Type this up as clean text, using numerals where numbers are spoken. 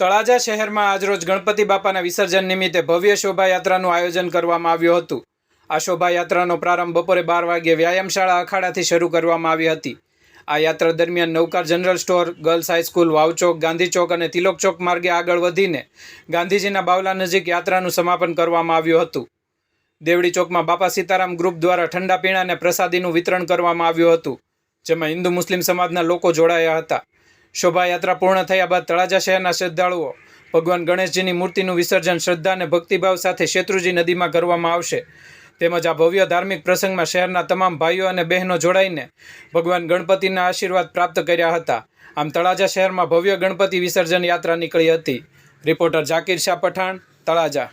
તળાજા શહેરમાં આજરોજ ગણપતિ બાપાના વિસર્જન નિમિત્તે ભવ્ય શોભાયાત્રાનું આયોજન કરવામાં આવ્યું હતું। આ શોભાયાત્રાનો પ્રારંભ બપોરે 12 વાગ્યે વ્યાયામશાળા અખાડાથી શરૂ કરવામાં આવી હતી। આ યાત્રા દરમિયાન Navkar general store, girls high school, Vavchok, Gandhi Chowk અને તિલક ચોક માર્ગે આગળ વધીને ગાંધીજીના બાવલા નજીક યાત્રાનું સમાપન કરવામાં આવ્યું હતું। દેવડી ચોકમાં બાપા સીતારામ ગ્રુપ દ્વારા ઠંડા પીણા અને પ્રસાદીનું વિતરણ કરવામાં આવ્યું હતું, જેમાં હિન્દુ મુસ્લિમ સમાજના લોકો જોડાયા હતા। શોભાયાત્રા પૂર્ણ થયા બાદ તળાજા શહેરના શ્રદ્ધાળુઓ ભગવાન ગણેશજીની મૂર્તિનું વિસર્જન શ્રદ્ધા અને ભક્તિભાવ સાથે શેત્રુજી નદીમાં કરવામાં આવશે। તેમજ આ ભવ્ય ધાર્મિક પ્રસંગમાં શહેરના તમામ ભાઈઓ અને બહેનો જોડાઈને ભગવાન ગણપતિના આશીર્વાદ પ્રાપ્ત કર્યા હતા। આમ તળાજા શહેરમાં ભવ્ય ગણપતિ વિસર્જન યાત્રા નીકળી હતી। રિપોર્ટર ઝાકીર શાહ પઠાણ, તળાજા।